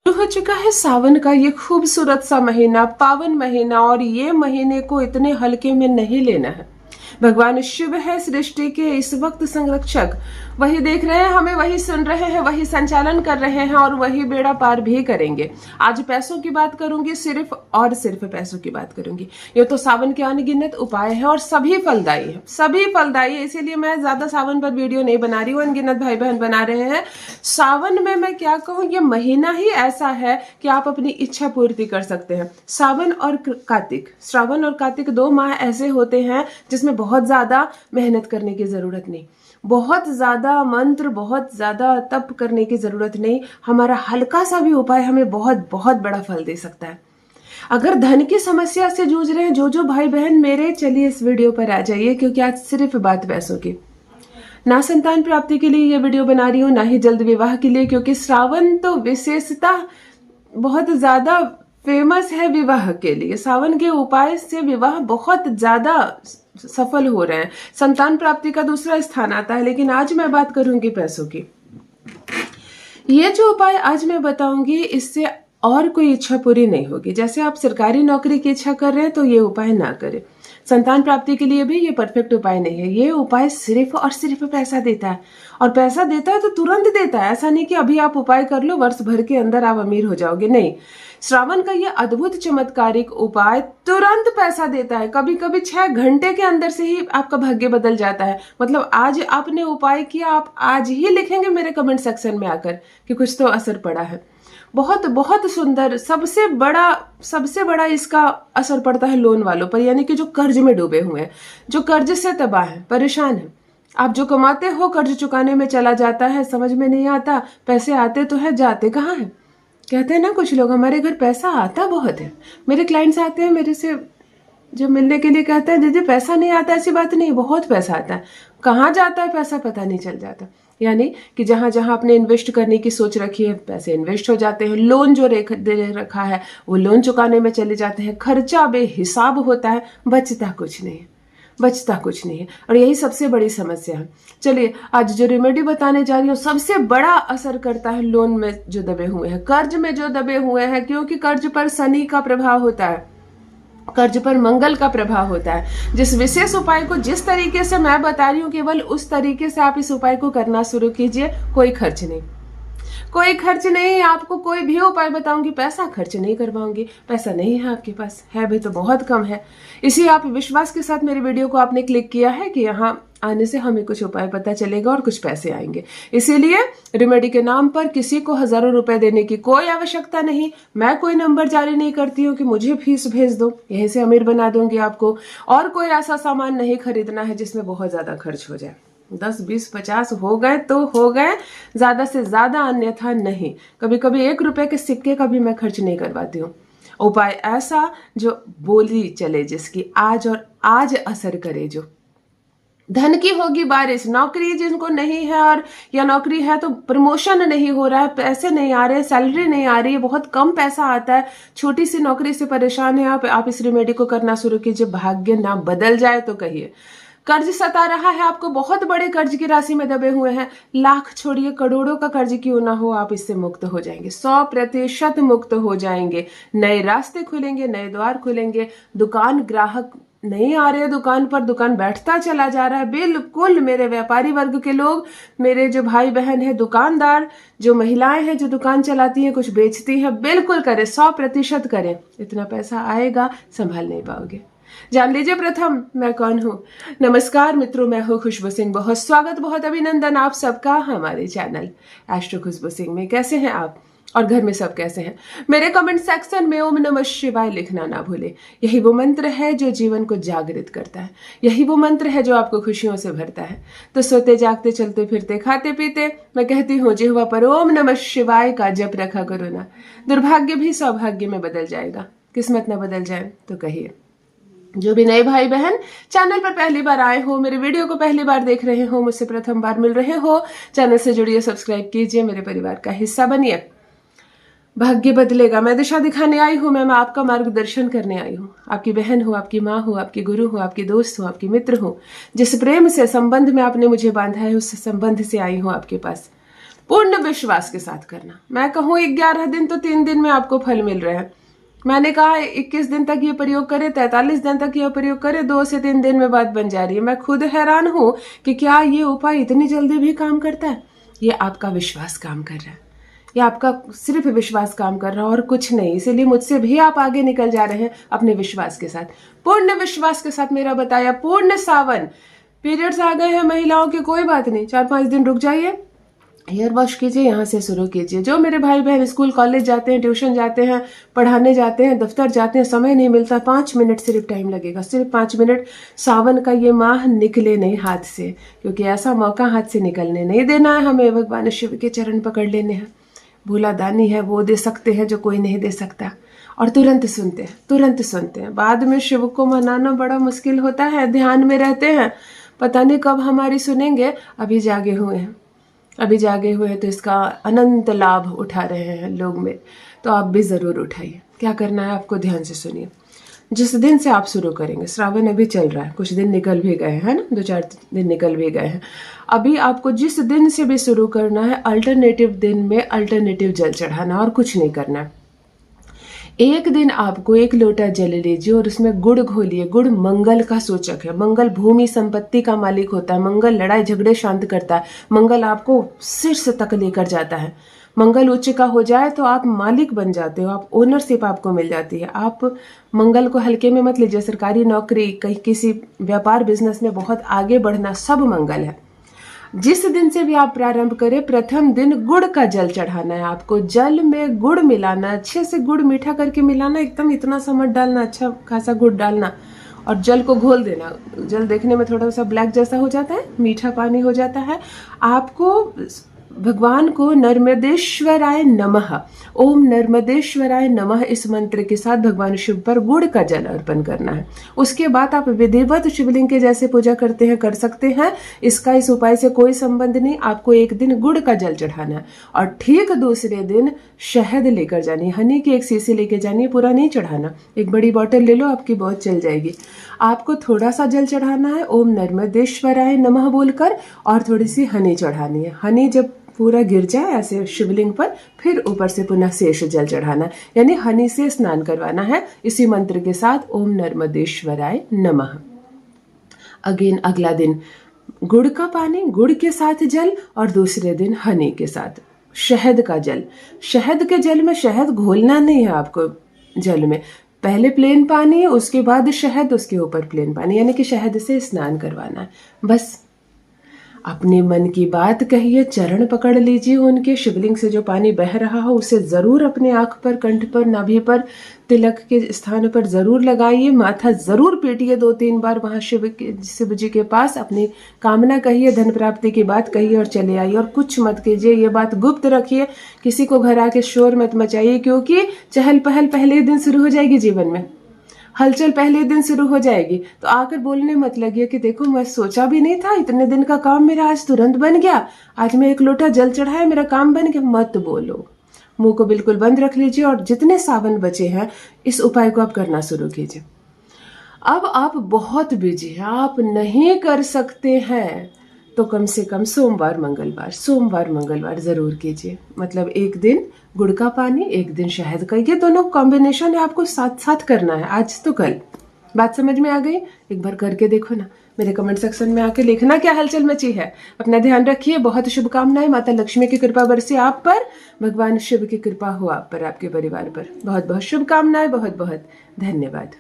हो चुका है सावन का ये खूबसूरत सा महीना, पावन महीना, और ये महीने को इतने हल्के में नहीं लेना है। भगवान शिव है सृष्टि के इस वक्त संरक्षक, वही देख रहे हैं हमें, वही सुन रहे हैं, वही संचालन कर रहे हैं और वही बेड़ा पार भी करेंगे। आज पैसों की बात करूंगी, सिर्फ और सिर्फ पैसों की बात करूंगी। ये तो सावन के अनगिनत उपाय है और सभी फलदायी है, सभी फलदायी है। इसीलिए मैं ज्यादा सावन पर वीडियो नहीं बना रही हूँ, अनगिनत भाई बहन बना रहे हैं। सावन में मैं क्या कहूँ, ये महीना ही ऐसा है कि आप अपनी इच्छा पूर्ति कर सकते हैं। सावन और कार्तिक, श्रावण और कार्तिक 2 माह ऐसे होते हैं जिसमें बहुत ज्यादा मेहनत करने की जरूरत नहीं, बहुत ज्यादा मंत्र, बहुत ज्यादा तप करने की जरूरत नहीं। हमारा हल्का सा भी उपाय हमें बहुत बहुत बड़ा फल दे सकता है। अगर धन की समस्या से जूझ रहे हैं जो भाई बहन मेरे, चलिए इस वीडियो पर आ जाइए, क्योंकि आज सिर्फ बात पैसों की। ना संतान प्राप्ति के लिए ये वीडियो बना रही हूँ, ना ही जल्द विवाह के लिए, क्योंकि श्रावण तो विशेषता बहुत ज्यादा फेमस है विवाह के लिए। सावन के उपाय से विवाह बहुत ज्यादा सफल हो रहे हैं, संतान प्राप्ति का दूसरा स्थान आता है। लेकिन आज मैं बात करूंगी पैसों की। ये जो उपाय आज मैं बताऊंगी, इससे और कोई इच्छा पूरी नहीं होगी। जैसे आप सरकारी नौकरी की इच्छा कर रहे हैं तो ये उपाय ना करें। संतान प्राप्ति के लिए भी ये परफेक्ट उपाय नहीं है। ये उपाय सिर्फ और सिर्फ पैसा देता है, और पैसा देता है तो तुरंत देता है। ऐसा नहीं कि अभी आप उपाय कर लो, वर्ष भर के अंदर आप अमीर हो जाओगे, नहीं। श्रावण का ये अद्भुत चमत्कारिक उपाय तुरंत पैसा देता है। कभी कभी 6 घंटे के अंदर से ही आपका भाग्य बदल जाता है। मतलब आज आपने उपाय किया, आप आज ही लिखेंगे मेरे कमेंट सेक्शन में आकर कि कुछ तो असर पड़ा है। बहुत बहुत सुंदर। सबसे बड़ा इसका असर पड़ता है लोन वालों पर, यानी कि जो कर्ज में डूबे हुए हैं, जो कर्ज से तबाह है, परेशान है। आप जो कमाते हो कर्ज चुकाने में चला जाता है, समझ में नहीं आता, पैसे आते तो है, जाते कहाँ है। कहते हैं ना कुछ लोग, हमारे घर पैसा आता बहुत है। मेरे क्लाइंट्स आते हैं मेरे से जब मिलने के लिए, कहते हैं दीदी पैसा नहीं आता। ऐसी बात नहीं, बहुत पैसा आता है। कहाँ जाता है पैसा पता नहीं चल जाता। यानी कि जहां जहां आपने इन्वेस्ट करने की सोच रखी है, पैसे इन्वेस्ट हो जाते हैं। लोन जो दे रखा है वो लोन चुकाने में चले जाते हैं। खर्चा बेहिसाब होता है, बचता कुछ नहीं है। और यही सबसे बड़ी समस्या है। चलिए आज जो रेमेडी बताने जा रही हूँ, सबसे बड़ा असर करता है लोन में जो दबे हुए हैं, कर्ज में जो दबे हुए हैं। क्योंकि कर्ज पर शनि का प्रभाव होता है, कर्ज पर मंगल का प्रभाव होता है। जिस विशेष उपाय को जिस तरीके से मैं बता रही हूँ, केवल उस तरीके से आप इस उपाय को करना शुरू कीजिए। कोई खर्च नहीं। आपको कोई भी उपाय बताऊंगी, पैसा खर्च नहीं करवाऊंगी। पैसा नहीं है आपके पास, है भी तो बहुत कम है। इसी आप विश्वास के साथ मेरे वीडियो को आपने क्लिक किया है कि यहाँ आने से हमें कुछ उपाय पता चलेगा और कुछ पैसे आएंगे। इसीलिए रेमेडी के नाम पर किसी को हजारों रुपए देने की कोई आवश्यकता नहीं। मैं कोई नंबर जारी नहीं करती हूँ कि मुझे फीस भेज दो, यहीं से अमीर बना दूंगी आपको। और कोई ऐसा सामान नहीं खरीदना है जिसमें बहुत ज्यादा खर्च हो जाए। 10, 20, 50 हो गए तो हो गए, ज्यादा से ज्यादा, अन्यथा नहीं। कभी कभी 1 रुपए के सिक्के का भी मैं खर्च नहीं करवाती हूँ। उपाय ऐसा जो बोली चले, जिसकी आज और आज असर करे। जो धन की होगी बारिश। नौकरी जिनको नहीं है, और या नौकरी है तो प्रमोशन नहीं हो रहा है, पैसे नहीं आ रहे, सैलरी नहीं आ रही है, बहुत कम पैसा आता है, छोटी सी नौकरी से परेशान है आप इस रेमेडी को करना शुरू कीजिए। भाग्य ना बदल जाए तो कहिए। कर्ज सता रहा है आपको, बहुत बड़े कर्ज की राशि में दबे हुए हैं, लाख छोड़िए करोड़ों का कर्ज क्यों ना हो, आप इससे मुक्त हो जाएंगे, 100% मुक्त हो जाएंगे। नए रास्ते खुलेंगे, नए द्वार खुलेंगे। दुकान ग्राहक नहीं आ रहे दुकान पर, दुकान बैठता चला जा रहा है। बिल्कुल मेरे व्यापारी वर्ग के लोग, मेरे जो भाई बहन है, दुकानदार, जो महिलाएं हैं जो दुकान चलाती हैं, कुछ बेचती हैं, बिल्कुल करें, 100% करें। इतना पैसा आएगा संभाल नहीं पाओगे। जान लीजिए प्रथम मैं कौन हूँ। नमस्कार मित्रों, मैं हूँ खुशबू सिंह। बहुत स्वागत, बहुत अभिनंदन आप सबका हमारे चैनल एस्ट्रो खुशबू सिंह में। कैसे हैं आप और घर में सब कैसे हैं? मेरे कमेंट सेक्शन में ओम नमः शिवाय लिखना ना भूले। यही वो मंत्र है जो जीवन को जागृत करता है, यही वो मंत्र है जो आपको खुशियों से भरता है। तो सोते जागते, चलते फिरते, खाते पीते मैं कहती हूँ, जिह्वा पर ओम नमः शिवाय का जप रखा करो ना। दुर्भाग्य भी सौभाग्य में बदल जाएगा, किस्मत ना बदल जाए तो कहिए। जो भी नए भाई बहन चैनल पर पहली बार आए हो, मेरे वीडियो को पहली बार देख रहे हो, मुझसे प्रथम बार मिल रहे हो, चैनल से जुड़िए, सब्सक्राइब कीजिए, मेरे परिवार का हिस्सा बनिए। भाग्य बदलेगा। मैं दिशा दिखाने आई हूँ, मैं आपका मार्गदर्शन करने आई हूँ। आपकी बहन हूँ, आपकी माँ हूँ, आपकी गुरु हूँ, आपकी दोस्त हूँ, आपकी मित्र हूँ। जिस प्रेम से संबंध में आपने मुझे बांधा है, उस संबंध से आई हूँ आपके पास। पूर्ण विश्वास के साथ करना। मैं कहूँ 11 दिन तो 3 दिन में आपको फल मिल रहे हैं। मैंने कहा 21 दिन तक ये प्रयोग करें, 43 दिन तक ये प्रयोग करें, 2 से 3 दिन में बात बन जा रही है। मैं खुद हैरान हूं कि क्या ये उपाय इतनी जल्दी भी काम करता है। ये आपका विश्वास काम कर रहा है, ये आपका सिर्फ विश्वास काम कर रहा है और कुछ नहीं। इसीलिए मुझसे भी आप आगे निकल जा रहे हैं अपने विश्वास के साथ, पूर्ण विश्वास के साथ। मेरा बताया पूर्ण सावन, पीरियड्स आ गए हैं महिलाओं के, कोई बात नहीं, 4-5 दिन रुक जाइए, हेयर वॉश कीजिए, यहाँ से शुरू कीजिए। जो मेरे भाई बहन स्कूल कॉलेज जाते हैं, ट्यूशन जाते हैं, पढ़ाने जाते हैं, दफ्तर जाते हैं, समय नहीं मिलता, 5 मिनट सिर्फ टाइम लगेगा, सिर्फ 5 मिनट। सावन का ये माह निकले नहीं हाथ से, क्योंकि ऐसा मौका हाथ से निकलने नहीं देना है हमें। भगवान शिव के चरण पकड़ लेने हैं। भोला दानी है, वो दे सकते हैं जो कोई नहीं दे सकता, और तुरंत सुनते हैं, तुरंत सुनते हैं। बाद में शिव को मनाना बड़ा मुश्किल होता है, ध्यान में रहते हैं, पता नहीं कब हमारी सुनेंगे। अभी जागे हुए हैं, अभी जागे हुए हैं तो इसका अनंत लाभ उठा रहे हैं लोग में, तो आप भी ज़रूर उठाइए। क्या करना है आपको, ध्यान से सुनिए। जिस दिन से आप शुरू करेंगे, श्रावण अभी चल रहा है, कुछ दिन निकल भी गए हैं ना, 2-4 दिन निकल भी गए हैं। अभी आपको जिस दिन से भी शुरू करना है, अल्टरनेटिव दिन में अल्टरनेटिव जल चढ़ाना, और कुछ नहीं करना है। एक दिन आपको 1 लोटा जल लीजिए और उसमें गुड़ घोलिए। गुड़ मंगल का सूचक है, मंगल भूमि संपत्ति का मालिक होता है, मंगल लड़ाई झगड़े शांत करता है, मंगल आपको शीर्ष तक लेकर जाता है। मंगल उच्च का हो जाए तो आप मालिक बन जाते हो, आप ओनरशिप आपको मिल जाती है। आप मंगल को हल्के में मत लीजिए। सरकारी नौकरी, कहीं किसी व्यापार बिजनेस में बहुत आगे बढ़ना, सब मंगल है। जिस दिन से भी आप प्रारंभ करें, प्रथम दिन गुड़ का जल चढ़ाना है आपको। जल में गुड़ मिलाना, अच्छे से गुड़ मीठा करके मिलाना, एकदम इतना सा मत डालना, अच्छा खासा गुड़ डालना, और जल को घोल देना। जल देखने में थोड़ा सा ब्लैक जैसा हो जाता है, मीठा पानी हो जाता है। आपको भगवान को नर्मदेश्वराय नमः, ओम नर्मदेश्वराय नमः, इस मंत्र के साथ भगवान शिव पर गुड़ का जल अर्पण करना है। उसके बाद आप विधिवत शिवलिंग के जैसे पूजा करते हैं कर सकते हैं। इसका इस उपाय से कोई संबंध नहीं। आपको एक दिन गुड़ का जल चढ़ाना है और ठीक दूसरे दिन शहद लेकर जानी, हनी की 1 शीशी लेकर जानी, पूरा नहीं चढ़ाना। एक बड़ी बोतल ले लो, आपकी बहुत चल जाएगी। आपको थोड़ा सा जल चढ़ाना है ओम नर्मदेश्वराय नमः बोलकर, और थोड़ी सी हनी चढ़ानी है। हनी जब पूरा गिर जाए ऐसे शिवलिंग पर, फिर ऊपर से पुनः शेष जल चढ़ाना, यानी हनी से स्नान करवाना है इसी मंत्र के साथ, ओम नर्मदेश्वराय नमः। अगेन अगला दिन गुड़ का पानी, गुड़ के साथ जल, और दूसरे दिन हनी के साथ शहद का जल। शहद के जल में शहद घोलना नहीं है आपको जल में, पहले प्लेन पानी, उसके बाद शहद, उसके ऊपर प्लेन पानी, यानी कि शहद से स्नान करवाना है। बस अपने मन की बात कहिए, चरण पकड़ लीजिए उनके। शिवलिंग से जो पानी बह रहा हो उसे जरूर अपने आंख पर, कंठ पर, नाभि पर, तिलक के स्थान पर जरूर लगाइए। माथा जरूर पीटिए 2-3 बार वहां शिव जी के पास। अपनी कामना कहिए, धन प्राप्ति की बात कहिए और चले आइए। और कुछ मत कीजिए, ये बात गुप्त रखिए, किसी को घर आके शोर मत मचाइए, क्योंकि चहल पहल पहले दिन शुरू हो जाएगी जीवन में, हलचल पहले दिन शुरू हो जाएगी। तो आकर बोलने मत लगिए कि देखो मैं सोचा भी नहीं था, इतने दिन का काम मेरा आज तुरंत बन गया, आज मैं 1 लोटा जल चढ़ाया, मेरा काम बन गया। मत बोलो, मुंह को बिल्कुल बंद रख लीजिए, और जितने सावन बचे हैं इस उपाय को आप करना शुरू कीजिए। अब आप बहुत बिजी हैं, आप नहीं कर सकते हैं, तो कम से कम सोमवार मंगलवार जरूर कीजिए। मतलब एक दिन गुड़ का पानी, एक दिन शहद का, ये दोनों कॉम्बिनेशन है, आपको साथ साथ करना है, आज तो कल। बात समझ में आ गई? एक बार करके देखो ना, मेरे कमेंट सेक्शन में आके लिखना क्या हलचल मची है। अपना ध्यान रखिए, बहुत शुभकामनाएं। माता लक्ष्मी की कृपा बरसे आप पर, भगवान शिव की कृपा हो आप पर, आपके परिवार पर। बहुत बहुत शुभकामनाएं, बहुत बहुत धन्यवाद।